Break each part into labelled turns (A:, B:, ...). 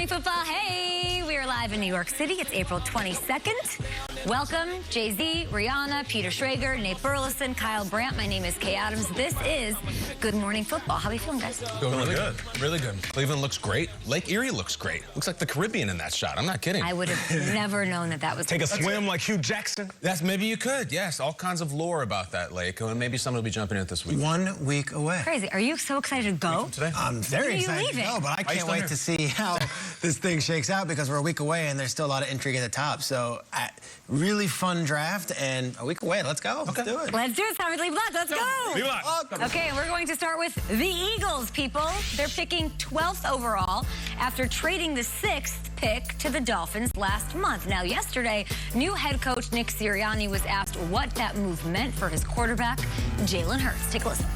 A: Morning Football. Hey, we are live in New York City. It's April 22nd. Welcome, Jay-Z, Rihanna, Peter Schrager, Nate Burleson, Kyle Brandt. My name is Kay Adams. This is Good Morning Football. How are you feeling, guys?
B: Feeling really good. Really good. Cleveland looks great. Lake Erie looks great. Looks like the Caribbean in that shot. I'm not kidding.
A: I would have never known that that was...
C: Take a swim like Hugh Jackson?
B: Maybe you could, yes. All kinds of lore about that lake. And maybe someone will be jumping in it this week.
D: 1 week away.
A: Crazy. Are you so excited to go?
B: Today?
D: I'm very excited to go, but I can't wait to see how this thing shakes out because we're a week away and there's still a lot of intrigue at the top. So, really fun draft and a week away. Let's go.
A: Okay.
D: Let's do it.
A: Let's do it. Tommy Lee Block. Let's go.
C: Lee Block.
A: Okay, we're going to start with the Eagles, people. They're picking 12th overall after trading the 6th pick to the Dolphins last month. Now, yesterday, new head coach Nick Sirianni was asked what that move meant for his quarterback, Jalen Hurts. Take a listen.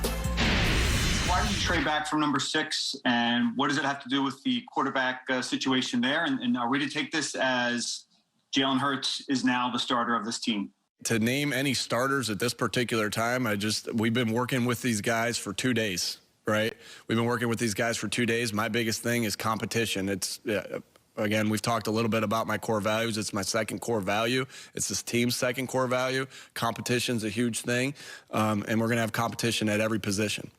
E: Why did you trade back from number 6, and what does it have to do with the quarterback situation there? And are we to take this as Jalen Hurts is now the starter of this team?
F: To name any starters at this particular time, we've been working with these guys for 2 days, right? We've been working with these guys for 2 days. My biggest thing is competition. Again, we've talked a little bit about my core values. It's my second core value. It's this team's second core value. Competition's a huge thing, and we're going to have competition at every position.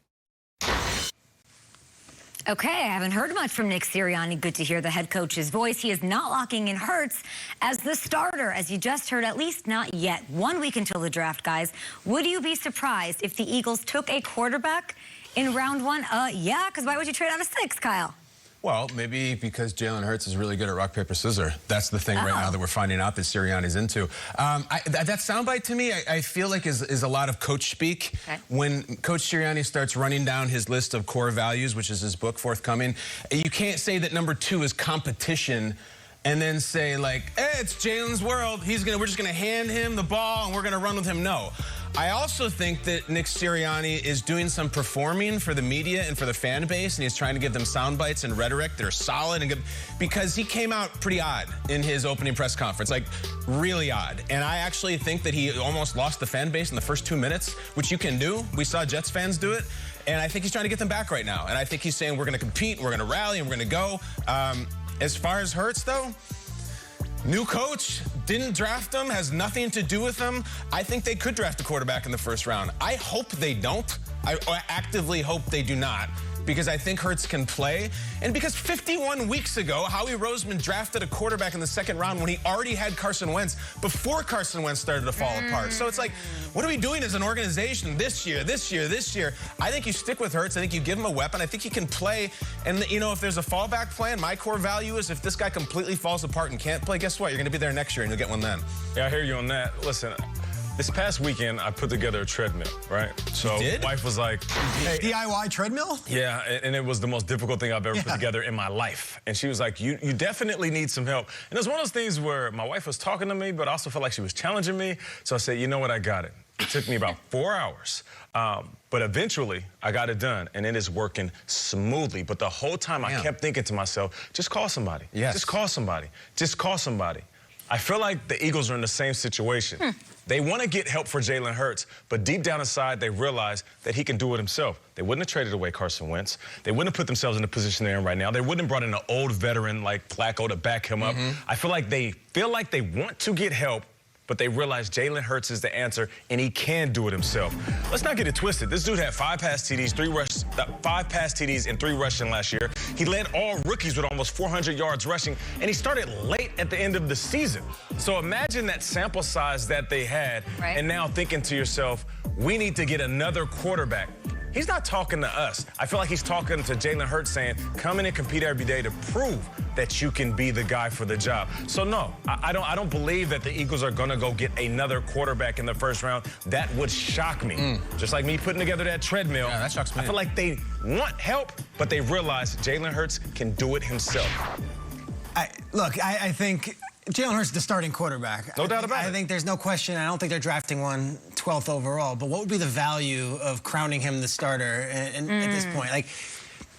A: Okay, I haven't heard much from Nick Sirianni. Good to hear the head coach's voice. He is not locking in Hurts as the starter, as you just heard, at least not yet. 1 week until the draft, guys. Would you be surprised if the Eagles took a quarterback in round 1? Yeah, because why would you trade out of 6, Kyle?
B: Well, maybe because Jalen Hurts is really good at rock, paper, scissors. That's the thing right now that we're finding out that Sirianni's into. That soundbite to me, I feel like is a lot of coach speak. Okay. When Coach Sirianni starts running down his list of core values, which is his book forthcoming, you can't say that number 2 is competition and then say, like, hey, it's Jalen's world. We're just gonna hand him the ball and we're gonna run with him. No. I also think that Nick Sirianni is doing some performing for the media and for the fan base, and he's trying to give them sound bites and rhetoric that are solid, and because he came out pretty odd in his opening press conference, like really odd. And I actually think that he almost lost the fan base in the first 2 minutes, which you can do. We saw Jets fans do it, and I think he's trying to get them back right now. And I think he's saying we're going to compete, we're going to rally, and we're going to go. As far as Hurts, though, new coach, didn't draft him, has nothing to do with him. I think they could draft a quarterback in the first round. I hope they don't. I actively hope they do not, because I think Hurts can play. And because 51 weeks ago, Howie Roseman drafted a quarterback in the 2nd round when he already had Carson Wentz before Carson Wentz started to fall apart. So it's like, what are we doing as an organization this year? I think you stick with Hurts. I think you give him a weapon. I think he can play. And, you know, if there's a fallback plan, my core value is if this guy completely falls apart and can't play, guess what? You're going to be there next year and you'll get one then.
C: Yeah, I hear you on that. Listen, this past weekend, I put together a treadmill, right? So wife was like, hey,
D: DIY treadmill?
C: Yeah, and it was the most difficult thing I've ever put together in my life. And she was like, you definitely need some help. And it was one of those things where my wife was talking to me, but I also felt like she was challenging me. So I said, you know what, I got it. It took me about 4 hours. But eventually, I got it done, and it is working smoothly. But the whole time, I kept thinking to myself, just call somebody.
B: Yes.
C: Just call somebody. Just call somebody. I feel like the Eagles are in the same situation. They want to get help for Jalen Hurts, but deep down inside, they realize that he can do it himself. They wouldn't have traded away Carson Wentz. They wouldn't have put themselves in the position they're in right now. They wouldn't have brought in an old veteran like Flacco to back him up. I feel like they want to get help, but they realize Jalen Hurts is the answer, and he can do it himself. Let's not get it twisted. This dude had 5 pass TDs, 5 pass TDs and 3 rushing last year. He led all rookies with almost 400 yards rushing, and he started late at the end of the season. So imagine that sample size that they had, and now thinking to yourself, we need to get another quarterback. He's not talking to us. I feel like he's talking to Jalen Hurts saying, come in and compete every day to prove that you can be the guy for the job. So no, I don't believe that the Eagles are gonna go get another quarterback in the first round. That would shock me. Just like me putting together that treadmill.
B: Yeah, that shocks me.
C: I feel like they want help, but they realize Jalen Hurts can do it himself.
D: I think Jalen Hurts is the starting quarterback.
C: No doubt about it.
D: I think there's no question. I don't think they're drafting one 12th overall. But what would be the value of crowning him the starter at this point? Like,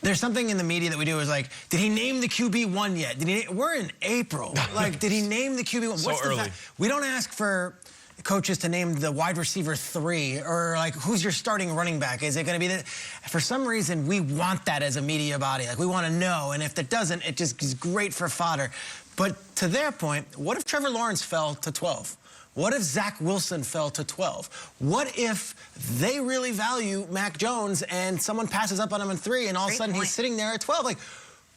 D: there's something in the media that we do is like, did he name the QB1 yet? We're in April. Like, did he name the QB1?
C: So early.
D: We don't ask for coaches to name the wide receiver 3, or like who's your starting running back? Is it going to be the? For some reason, we want that as a media body. Like we want to know, and if it doesn't, it just is great for fodder. But to their point, what if Trevor Lawrence fell to 12? What if Zach Wilson fell to 12? What if they really value Mac Jones and someone passes up on him in 3 and all of a sudden he's sitting there at 12? Like,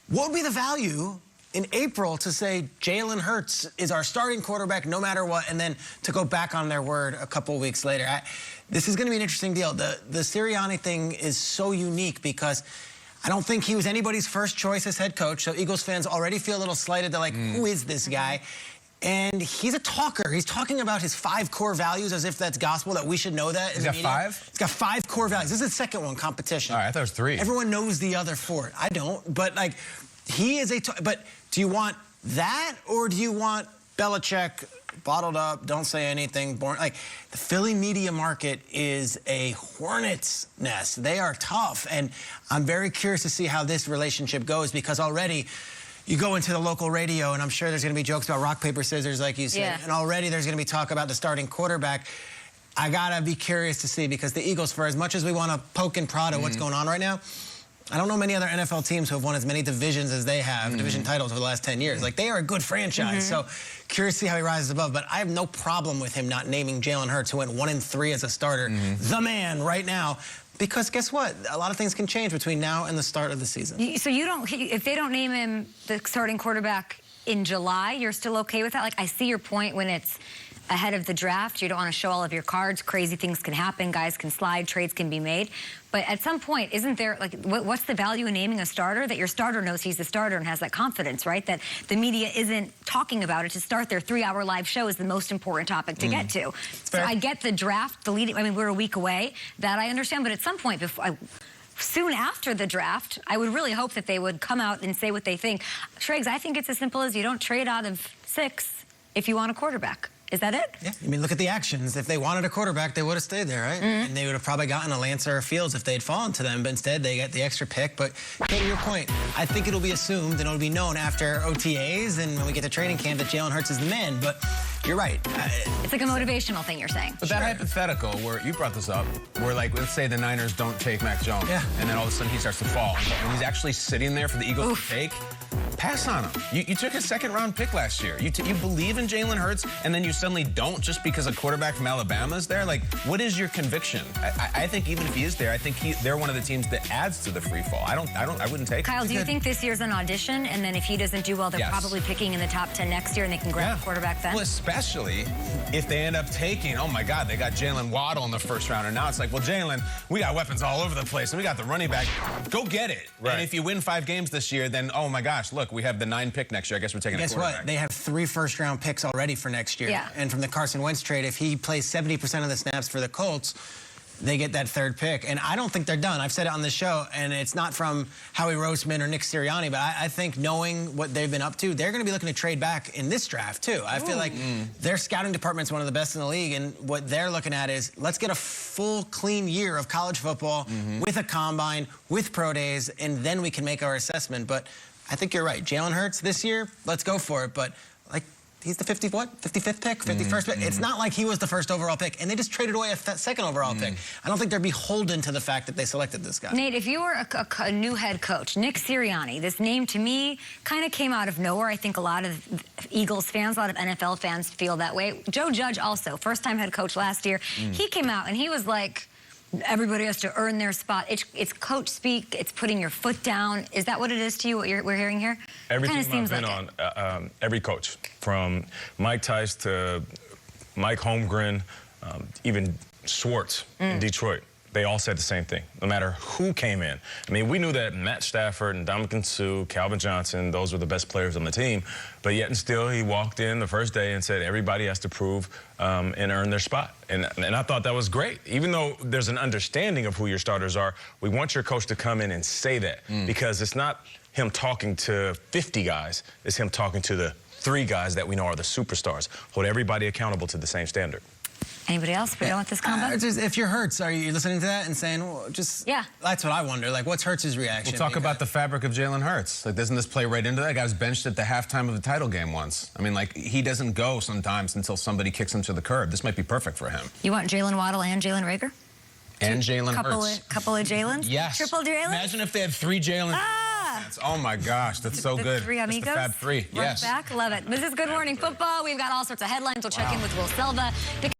D: what would be the value in April to say Jalen Hurts is our starting quarterback no matter what, and then to go back on their word a couple weeks later? This is going to be an interesting deal. The Sirianni thing is so unique because I don't think he was anybody's first choice as head coach, so Eagles fans already feel a little slighted. They're like, who is this guy? And he's a talker. He's talking about his 5 core values as if that's gospel, that we should know that.
B: He's got 5?
D: He's got 5 core values. This is the second one, competition.
B: All right, I thought it was 3.
D: Everyone knows the other 4. I don't. But, like, he is but do you want that, or do you want Belichick bottled up, don't say anything, boring? Like, the Philly media market is a hornet's nest. They are tough. And I'm very curious to see how this relationship goes, because already you go into the local radio, and I'm sure there's going to be jokes about rock, paper, scissors, like you said. Yeah. And already there's going to be talk about the starting quarterback. I got to be curious to see, because the Eagles, for as much as we want to poke and prod at what's going on right now, I don't know many other NFL teams who have won as many divisions as they have, division titles over the last 10 years. Like, they are a good franchise. So curious to see how he rises above. But I have no problem with him not naming Jalen Hurts, who went 1-3 as a starter, the man right now. Because guess what? A lot of things can change between now and the start of the season.
A: So you don't, if they don't name him the starting quarterback in July, you're still okay with that? Like, I see your point when it's ahead of the draft. You don't want to show all of your cards. Crazy things can happen. Guys can slide. Trades can be made. But at some point, isn't there, like, what's the value in naming a starter? That your starter knows he's the starter and has that confidence, right? That the media isn't talking about it. To start their 3-hour live show is the most important topic to get to. So I get the draft, the leading, I mean, we're a week away. That I understand. But at some point, soon after the draft, I would really hope that they would come out and say what they think. Triggs, I think it's as simple as you don't trade out of 6 if you want a quarterback. Is that it?
D: Yeah. I mean, look at the actions. If they wanted a quarterback, they would have stayed there, right? And they would have probably gotten a Lance or a Fields if they had fallen to them. But instead, they got the extra pick. But to your point, I think it'll be assumed and it'll be known after OTAs and when we get to training camp that Jalen Hurts is the man. But you're right.
A: It's like a motivational thing, you're saying.
B: But that hypothetical where you brought this up, where, like, let's say the Niners don't take Mac Jones, and then all of a sudden he starts to fall, and he's actually sitting there for the Eagles to take, pass on him. You took a 2nd-round pick last year. You believe in Jalen Hurts, and then you suddenly don't just because a quarterback from Alabama is there? Like, what is your conviction? I think even if he is there, I think they're one of the teams that adds to the free fall. I wouldn't take
A: Kyle,
B: it.
A: do you think this year's an audition, and then if he doesn't do well, they're probably picking in the top 10 next year, and they can grab a quarterback then?
B: Well, especially if they end up taking, oh my God, they got Jalen Waddle in the 1st round, and now it's like, well, Jalen, we got weapons all over the place, and we got the running back. Go get it. Right. And if you win 5 games this year, then, oh my gosh, look, we have the 9 pick next year. I guess we're taking a quarterback.
D: Guess what? They have 3 first-round picks already for next year.
A: Yeah.
D: And from the Carson Wentz trade, if he plays 70% of the snaps for the Colts, they get that 3rd pick. And I don't think they're done. I've said it on the show, and it's not from Howie Roseman or Nick Sirianni, but I think knowing what they've been up to, they're going to be looking to trade back in this draft, too. I feel like their scouting department's one of the best in the league, and what they're looking at is, let's get a full, clean year of college football with a combine, with pro days, and then we can make our assessment. But I think you're right. Jalen Hurts this year, let's go for it. But, like, he's the 55th pick, 51st pick. It's not like he was the 1st overall pick, and they just traded away a 2nd overall pick. I don't think they're beholden to the fact that they selected this guy.
A: Nate, if you were a new head coach, Nick Sirianni, this name to me kind of came out of nowhere. I think a lot of Eagles fans, a lot of NFL fans feel that way. Joe Judge also, first-time head coach last year. He came out, and he was like, everybody has to earn their spot. It's coach speak. It's putting your foot down. Is that what it is to you, what we're hearing here?
C: Every team I've been on, every coach, from Mike Tice to Mike Holmgren, even Schwartz in Detroit, they all said the same thing, no matter who came in. I mean, we knew that Matt Stafford and Ndamukong Suh, Calvin Johnson, those were the best players on the team. But yet and still, he walked in the first day and said everybody has to prove and earn their spot. And I thought that was great. Even though there's an understanding of who your starters are, we want your coach to come in and say that. Because it's not him talking to 50 guys. It's him talking to the 3 guys that we know are the superstars. Hold everybody accountable to the same standard.
A: Anybody else? We don't want this combo?
D: Just, if you're Hurts, are you listening to that and saying, well, just...
A: Yeah.
D: That's what I wonder. Like, what's Hurts' reaction?
B: We'll talk about the fabric of Jalen Hurts. Like, doesn't this play right into that? Guy was benched at the halftime of the title game once. I mean, like, he doesn't go sometimes until somebody kicks him to the curb. This might be perfect for him.
A: You want Jalen Waddle and Jalen Reagor?
B: And Jalen Hurts.
A: Couple of Jalens?
B: Yes.
A: Triple Jalen?
B: Imagine if they had 3 Jalen. Oh my gosh, that's so good.
A: Three amigos.
B: That's the Fab 3. Yes.
A: Back, love it. This is Good Morning Football. We've got all sorts of headlines. We'll check in with Will Silva.